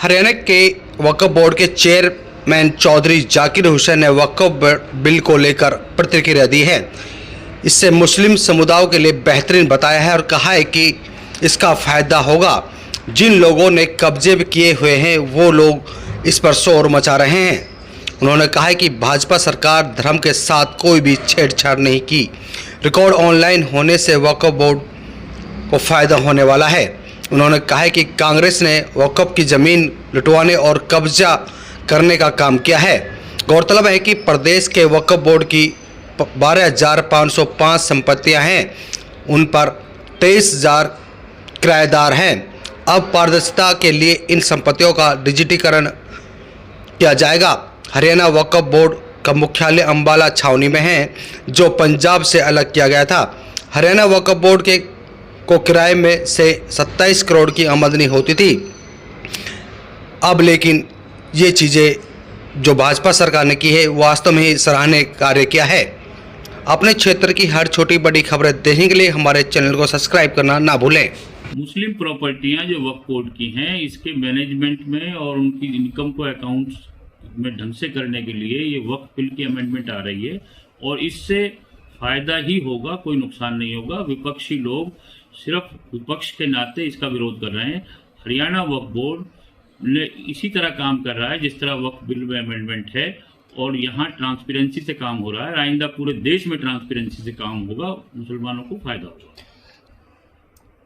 हरियाणा के वक्फ बोर्ड के चेयरमैन चौधरी जाकिर हुसैन ने वक्फ बिल को लेकर प्रतिक्रिया दी है। इससे मुस्लिम समुदायों के लिए बेहतरीन बताया है और कहा है कि इसका फ़ायदा होगा। जिन लोगों ने कब्जे किए हुए हैं वो लोग इस पर शोर मचा रहे हैं। उन्होंने कहा है कि भाजपा सरकार धर्म के साथ कोई भी छेड़छाड़ नहीं की। रिकॉर्ड ऑनलाइन होने से वक्फ बोर्ड को फ़ायदा होने वाला है। उन्होंने कहा है कि कांग्रेस ने वक्फ की ज़मीन लुटवाने और कब्जा करने का काम किया है। गौरतलब है कि प्रदेश के वक्फ बोर्ड की 12,505 संपत्तियां हैं, उन पर 23,000 किराएदार हैं। अब पारदर्शिता के लिए इन संपत्तियों का डिजिटीकरण किया जाएगा। हरियाणा वक्फ बोर्ड का मुख्यालय अंबाला छावनी में है, जो पंजाब से अलग किया गया था। हरियाणा वक्फ बोर्ड को किराए में से 27 करोड़ की आमदनी होती थी। अब लेकिन ये चीज़ें जो भाजपा सरकार ने की है वास्तव में ही सराहनीय कार्य किया है। अपने क्षेत्र की हर छोटी बड़ी खबरें देखने के लिए हमारे चैनल को सब्सक्राइब करना ना भूलें। मुस्लिम प्रॉपर्टियां जो वक्फ बोर्ड की हैं, इसके मैनेजमेंट में और उनकी इनकम को अकाउंट्स में ढंग से करने के लिए ये वक्फ बिल की अमेंडमेंट आ रही है और इससे फ़ायदा ही होगा, कोई नुकसान नहीं होगा। विपक्षी लोग सिर्फ विपक्ष के नाते इसका विरोध कर रहे हैं। हरियाणा वक्फ बोर्ड ने इसी तरह काम कर रहा है जिस तरह वक्फ बिल में अमेंडमेंट है और यहाँ ट्रांसपेरेंसी से काम हो रहा है। आइंदा पूरे देश में ट्रांसपेरेंसी से काम होगा, मुसलमानों को फायदा होगा।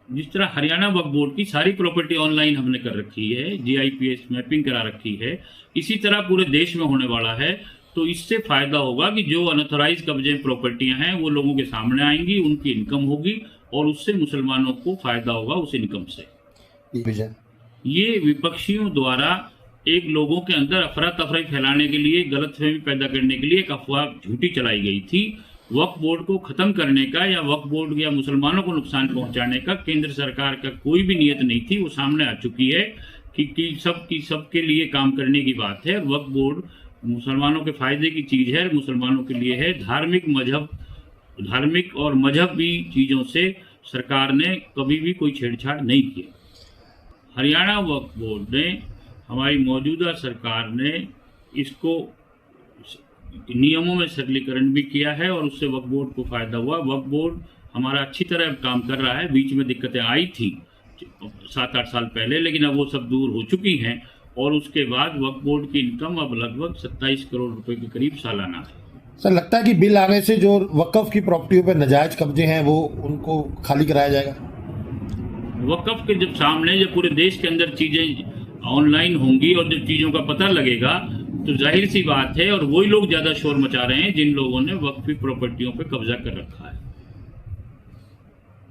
जिस तरह हरियाणा वक्फ बोर्ड की सारी प्रॉपर्टी ऑनलाइन हमने कर रखी है, GIPS मैपिंग करा रखी है, इसी तरह पूरे देश में होने वाला है। तो इससे फायदा होगा कि जो अनऑथराइज कब्जे प्रॉपर्टियां हैं वो लोगों के सामने आएंगी, उनकी इनकम होगी और उससे मुसलमानों को फायदा होगा उस इनकम से। ये विपक्षियों द्वारा एक लोगों के अंदर अफरा तफरी फैलाने के लिए, गलतफहमी पैदा करने के लिए एक अफवाह झूठी चलाई गई थी। वक्फ बोर्ड को खत्म करने का या वक्फ बोर्ड या मुसलमानों को नुकसान पहुंचाने का केंद्र सरकार का कोई भी नियत नहीं थी। वो सामने आ चुकी है कि सबके लिए काम करने की बात है। वक्फ बोर्ड मुसलमानों के फायदे की चीज़ है, मुसलमानों के लिए है। धार्मिक और मजहबी चीज़ों से सरकार ने कभी भी कोई छेड़छाड़ नहीं की। हरियाणा वक्फ बोर्ड ने, हमारी मौजूदा सरकार ने इसको नियमों में सरलीकरण भी किया है और उससे वक्फ बोर्ड को फायदा हुआ। वक्फ बोर्ड हमारा अच्छी तरह काम कर रहा है। बीच में दिक्कतें आई थी 7-8 साल पहले, लेकिन अब वो सब दूर हो चुकी हैं और उसके बाद वक्फ बोर्ड की इनकम अब लगभग 27 करोड़ रुपए के करीब सालाना है। सर, लगता है कि बिल आने से जो वक्फ की प्रॉपर्टियों पर नाजायज कब्जे हैं वो उनको खाली कराया जाएगा। वक्फ के जब सामने जब पूरे देश के अंदर चीजें ऑनलाइन होंगी और जब चीजों का पता लगेगा तो जाहिर सी बात है, और वही लोग ज्यादा शोर मचा रहे हैं जिन लोगों ने वक्फी प्रॉपर्टियों पे कब्जा कर रखा है।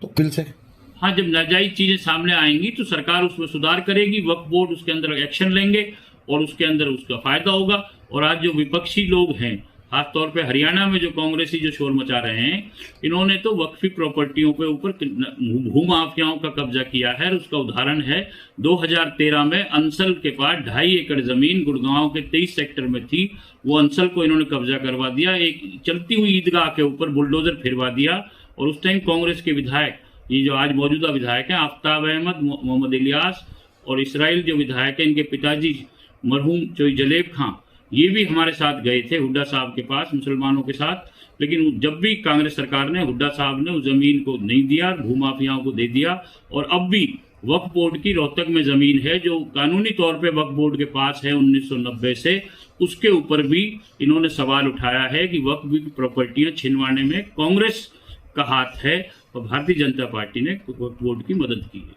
तो बिल से हाँ, जब नाजायज चीजें सामने आएंगी तो सरकार उसमें सुधार करेगी, वक्फ बोर्ड उसके अंदर एक्शन लेंगे और उसके अंदर उसका फायदा होगा। और आज जो विपक्षी लोग हैं, खासतौर पे हरियाणा में जो कांग्रेसी जो शोर मचा रहे हैं, इन्होंने तो वक्फी प्रॉपर्टियों के ऊपर भूमाफियाओं का कब्जा किया है। उसका उदाहरण है 2013 में अंसल के पास 2.5 एकड़ जमीन गुड़गांव के 23 सेक्टर में थी। वो अंसल को इन्होंने कब्जा करवा दिया, एक चलती हुई ईदगाह के ऊपर बुलडोजर फिरवा दिया। और उस टाइम कांग्रेस के विधायक, ये जो आज मौजूदा विधायक हैं, आफ्ताब अहमद, मोहम्मद इलियास और इसराइल जो विधायक हैं, इनके पिताजी मरहूम चोई जलेब खां, ये भी हमारे साथ गए थे हुड्डा साहब के पास मुसलमानों के साथ। लेकिन जब भी कांग्रेस सरकार ने, हुड्डा साहब ने उस जमीन को नहीं दिया, भूमाफियाओं को दे दिया। और अब भी वक्फ बोर्ड की रोहतक में जमीन है जो कानूनी तौर पे वक्फ बोर्ड के पास है 1990 से, उसके ऊपर भी इन्होंने सवाल उठाया है कि वक्फ की प्रॉपर्टियां छिनवाने में कांग्रेस का हाथ है और भारतीय जनता पार्टी ने वक्फ बोर्ड की मदद की है।